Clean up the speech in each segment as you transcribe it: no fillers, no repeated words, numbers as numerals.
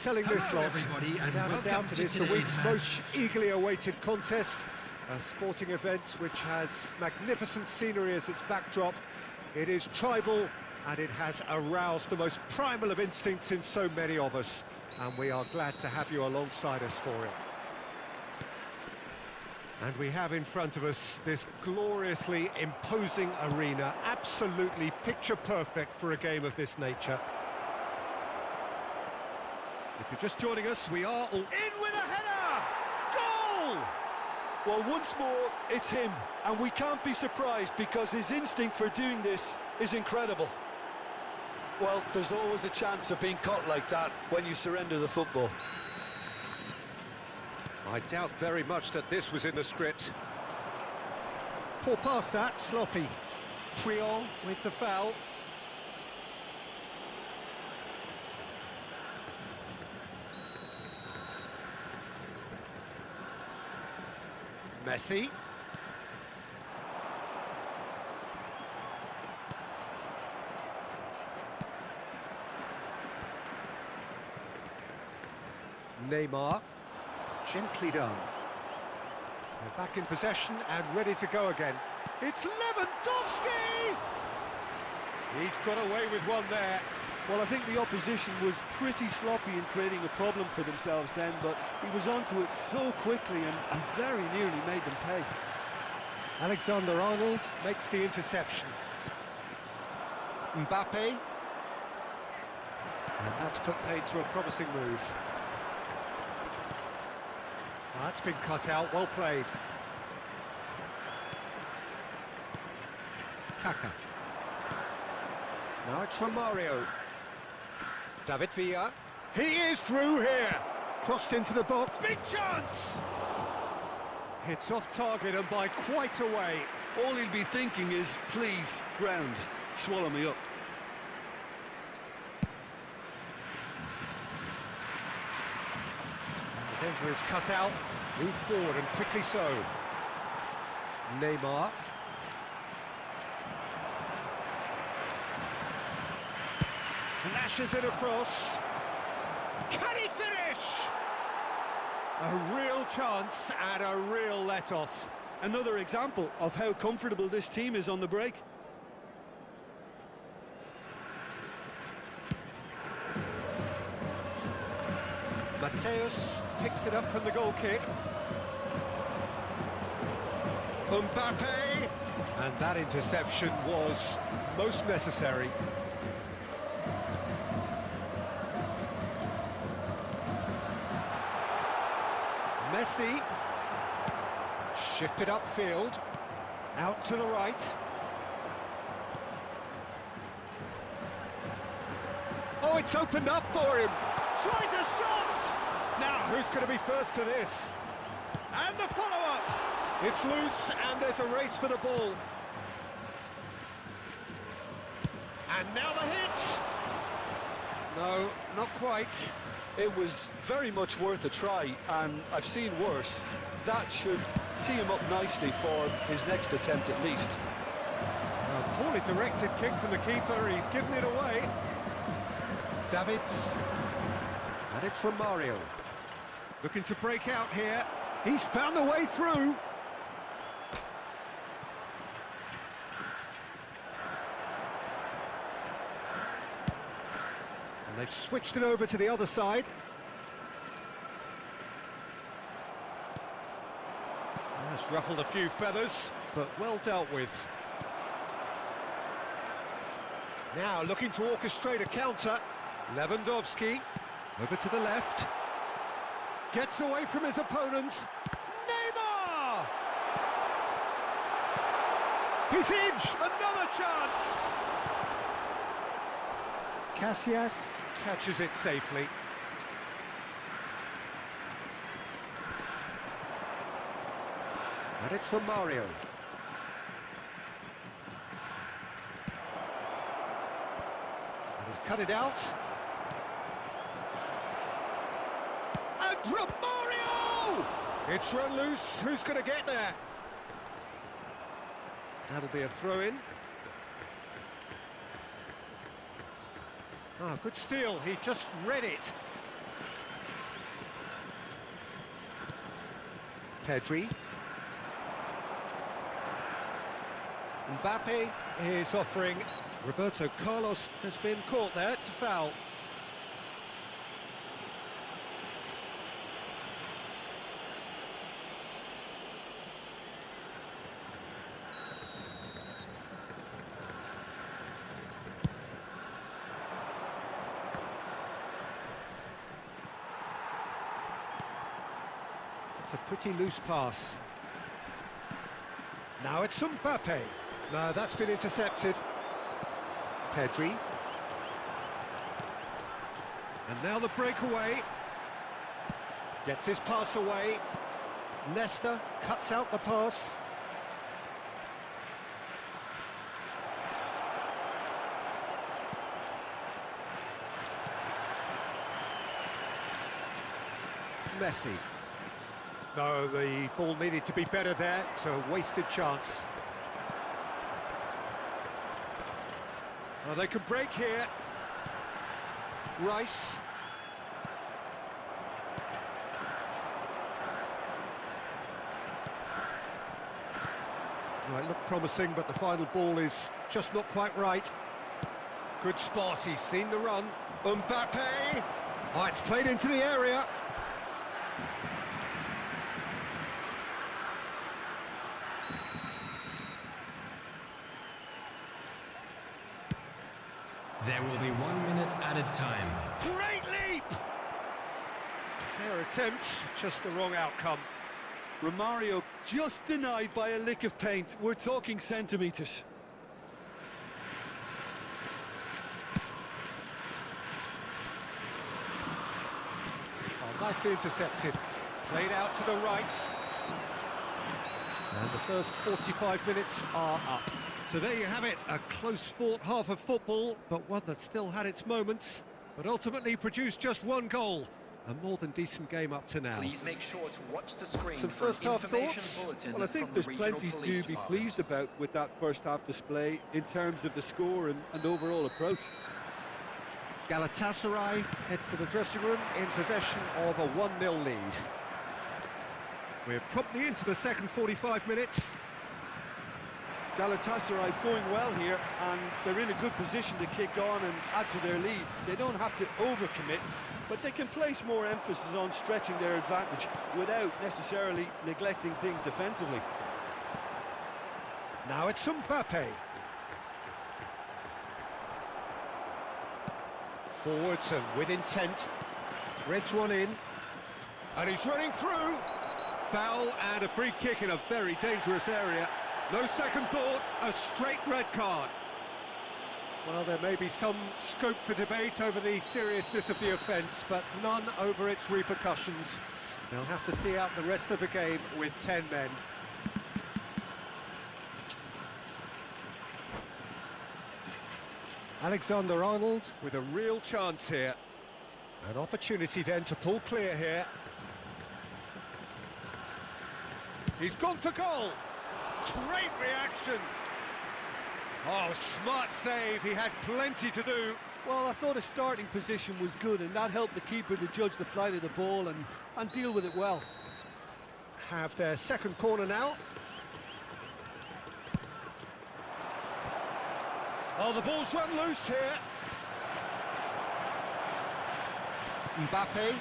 storytelling this lot. Without a doubt, it is the week's most eagerly awaited contest. A sporting event which has magnificent scenery as its backdrop. It is tribal, and it has aroused the most primal of instincts in so many of us. And we are glad to have you alongside us for it. And we have in front of us this gloriously imposing arena, absolutely picture-perfect for a game of this nature. If you're just joining us, we are all in with a header! Goal! Well, once more, it's him, and we can't be surprised because his instinct for doing this is incredible. Well, there's always a chance of being caught like that when you surrender the football. I doubt very much that this was in the script. Poor pass that, sloppy. Triol with the foul. Messi. Neymar. Gently done. They're back in possession and ready to go again. It's Lewandowski! He's got away with one there. Well, I think the opposition was pretty sloppy in creating a problem for themselves then, but he was onto it so quickly and very nearly made them pay. Alexander-Arnold makes the interception. Mbappe. And that's put paid to a promising move. That's been cut out, well played. Kaka. Now it's Romario. David Villa. He is through here. Crossed into the box. Big chance! Hits off target and by quite a way. All he'll be thinking is, please, ground, swallow me up. The danger is cut out. Move forward and quickly so. Neymar. Flashes it across. Can he finish? A real chance and a real let-off. Another example of how comfortable this team is on the break. Mateus picks it up from the goal kick. Mbappe! And that interception was most necessary. Messi. Shifted upfield. Out to the right. Oh, it's opened up for him. Tries a shot! Now, who's going to be first to this? And the follow-up! It's loose, and there's a race for the ball. And now the hit! No, not quite. It was very much worth a try, and I've seen worse. That should tee him up nicely for his next attempt at least. A poorly directed kick from the keeper, he's given it away. Davids. And it's Romario. Looking to break out here. He's found a way through. And they've switched it over to the other side. That's ruffled a few feathers, but well dealt with. Now looking to orchestrate a counter. Lewandowski, over to the left. Gets away from his opponents. Neymar! He's in! Another chance! Casillas catches it safely. And it's Romario. And he's cut it out. And Romario! It's run loose. Who's going to get there? That'll be a throw-in. Ah, good steal. He just read it. Pedri. Mbappe is offering. Roberto Carlos has been caught there, it's a foul. It's a pretty loose pass. Now it's Mbappe. No, that's been intercepted. Pedri. And now the breakaway. Gets his pass away. Nesta cuts out the pass. Messi. No, the ball needed to be better there. It's a wasted chance. Oh, they can break here. Rice. Well, it looked promising, but the final ball is just not quite right. Good spot, he's seen the run. Mbappe! Oh, it's played into the area. There will be 1 minute added time. Great leap! Fair attempt, just the wrong outcome. Romario just denied by a lick of paint. We're talking centimetres. Oh, nicely intercepted. Played out to the right. And the first 45 minutes are up. So there you have it, a close-fought half of football, but one that still had its moments, but ultimately produced just one goal. A more than decent game up to now. Please make sure to watch the screen. Some first-half thoughts? Well, I think there's plenty to be pleased about with that first-half display in terms of the score and overall approach. Galatasaray head for the dressing room in possession of a 1-0 lead. We're promptly into the second 45 minutes. Galatasaray going well here, and they're in a good position to kick on and add to their lead. They don't have to overcommit, but they can place more emphasis on stretching their advantage without necessarily neglecting things defensively. Now it's Mbappe. Forwards and with intent. Threads one in. And he's running through. Foul and a free kick in a very dangerous area. No second thought, a straight red card. Well, there may be some scope for debate over the seriousness of the offence, but none over its repercussions. They'll have to see out the rest of the game with 10 men. Alexander-Arnold with a real chance here. An opportunity then to pull clear here. He's gone for goal. Great reaction. Oh, smart save. He had plenty to do. Well, I thought his starting position was good, and that helped the keeper to judge the flight of the ball and deal with it well. Have their second corner now. Oh, the ball's run loose here. Mbappe.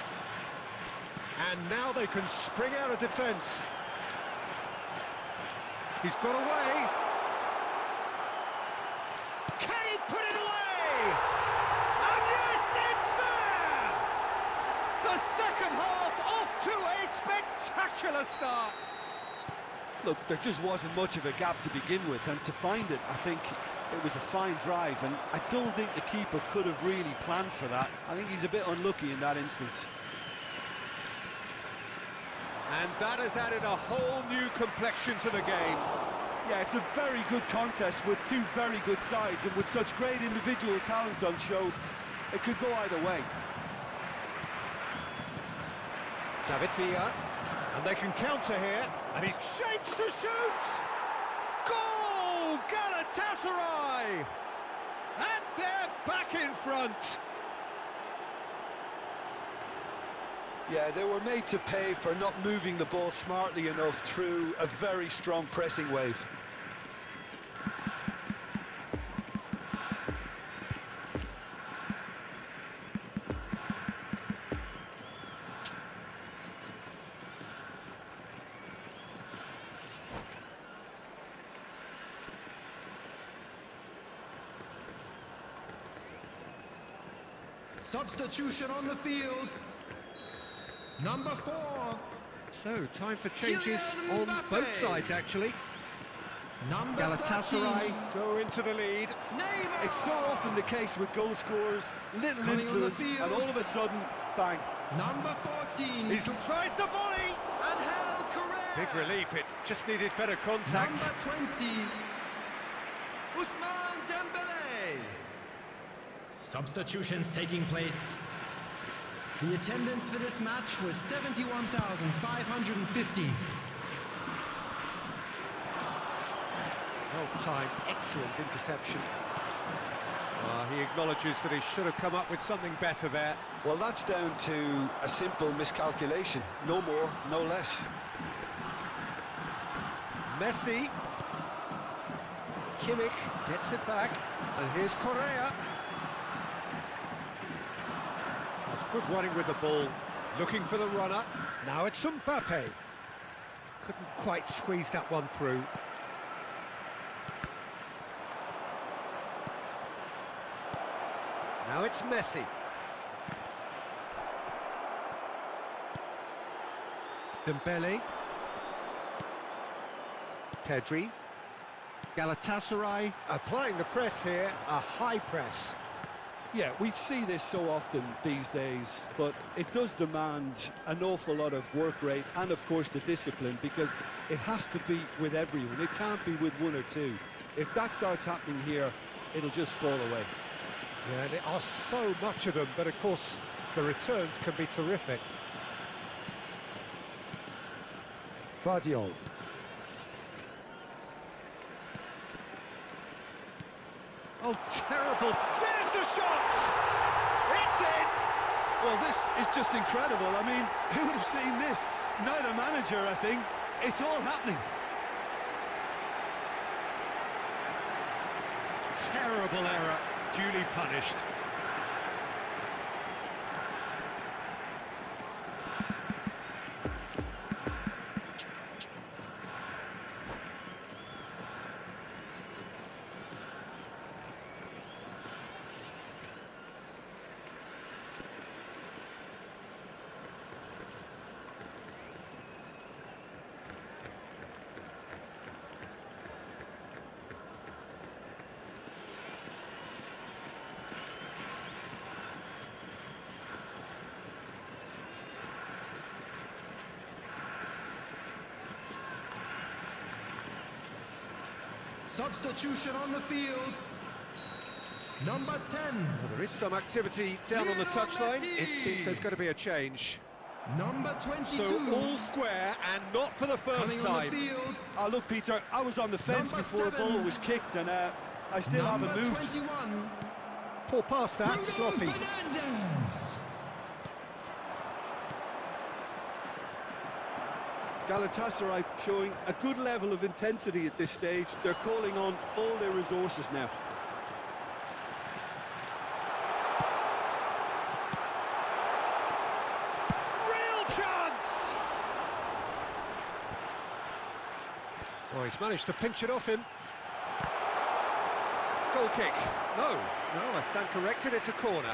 And now they can spring out of defence. He's got away. Can he put it away? And yes, it's there! The second half off to a spectacular start. Look, there just wasn't much of a gap to begin with, and to find it, I think it was a fine drive, and I don't think the keeper could have really planned for that. I think he's a bit unlucky in that instance. And that has added a whole new complexion to the game. Yeah, it's a very good contest with two very good sides, and with such great individual talent on show, it could go either way. David Villa, and they can counter here, and he shapes to shoot! Goal! Galatasaray! And they're back in front! Yeah, they were made to pay for not moving the ball smartly enough through a very strong pressing wave. Substitution on the field. Number 4. So, time for changes Kylian on Mbappe. both sides, actually. Number Galatasaray 13. go into the lead. Neymar. It's so often the case with goal scorers, little Coming on the influence, and field. all of a sudden, bang. Number 14. He tries the volley. Angel Correa. Big relief, it just needed better contact. Number 20. Ousmane Dembele. Substitutions taking place. The attendance for this match was 71,550. Well timed, excellent interception. He acknowledges that he should have come up with something better there. Well, that's down to a simple miscalculation. No more, no less. Messi. Kimmich gets it back. And here's Correa. That's good running with the ball. Looking for the runner. Now it's Mbappe. Couldn't quite squeeze that one through. Now it's Messi. Dembele. Pedri. Galatasaray applying the press here, a high press. Yeah, we see this so often these days, but it does demand an awful lot of work rate and, of course, the discipline, because it has to be with everyone. It can't be with one or two. If that starts happening here, it'll just fall away. Yeah, and there are so much of them, but of course the returns can be terrific. Vardiol. Oh, terrible. There's the shot! It's in! Well, this is just incredible. I mean, who would have seen this? Neither manager, I think. It's all happening. Terrible error, duly punished. Substitution on the field. Number 10. Well, there is some activity down on the touchline. It seems there's going to be a change. Number 22. So all square and not for the first Coming time. on the field. Oh, look, Peter, I was on the fence Number before a 7. ball was kicked, and I still Number haven't moved. 21. Poor pass that, Bruno sloppy. Fernandes. Galatasaray showing a good level of intensity at this stage. They're calling on all their resources now. Real chance! Oh, he's managed to pinch it off him. Goal kick. No, I stand corrected, it's a corner.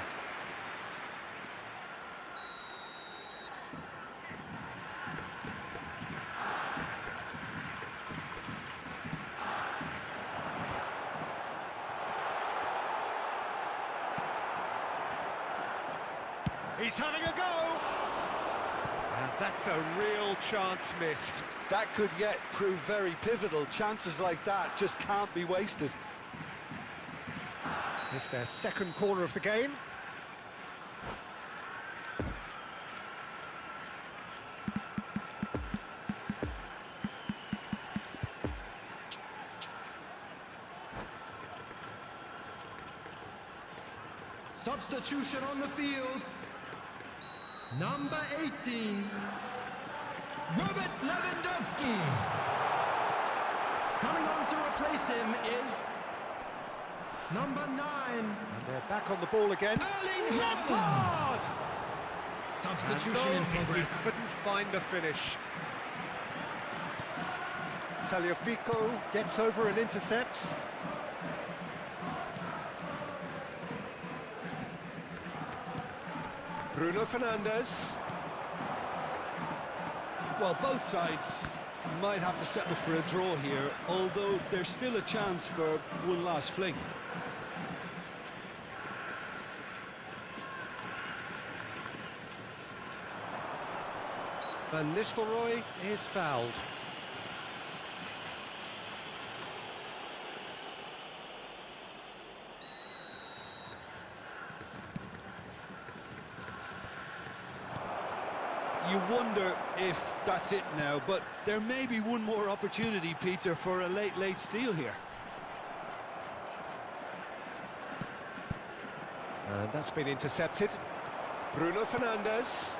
He's having a go! And that's a real chance missed. That could yet prove very pivotal. Chances like that just can't be wasted. It's their second corner of the game. Substitution on the field. Number 18, Robert Lewandowski. Coming on to replace him is number 9, And they're back on the ball again. Erling Lampard! Substitution in progress. He couldn't find the finish. Tagliafico gets over and intercepts. Bruno Fernandes. Well, both sides might have to settle for a draw here, although there's still a chance for one last fling. Van Nistelrooy is fouled. You wonder if that's it now, but there may be one more opportunity, Peter, for a late steal here. And that's been intercepted. Bruno Fernandes.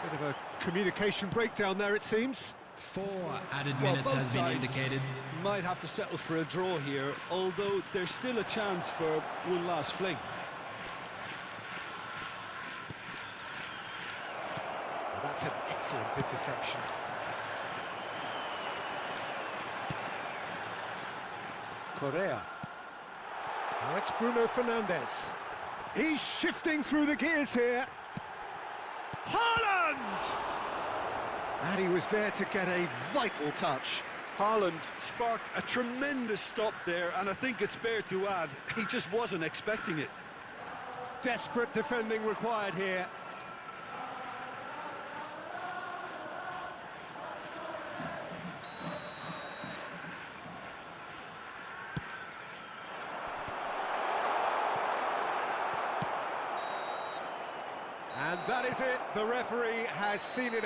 Bit of a communication breakdown there, it seems. 4 added Well, minutes both has been sides indicated. might have to settle for a draw here, although there's still a chance for one last fling. Well, that's an excellent interception. Correa. Now it's Bruno Fernandes. He's shifting through the gears here. Haaland! And he was there to get a vital touch. Haaland sparked a tremendous stop there, and I think it's fair to add, he just wasn't expecting it. Desperate defending required here. And that is it. The referee has seen enough.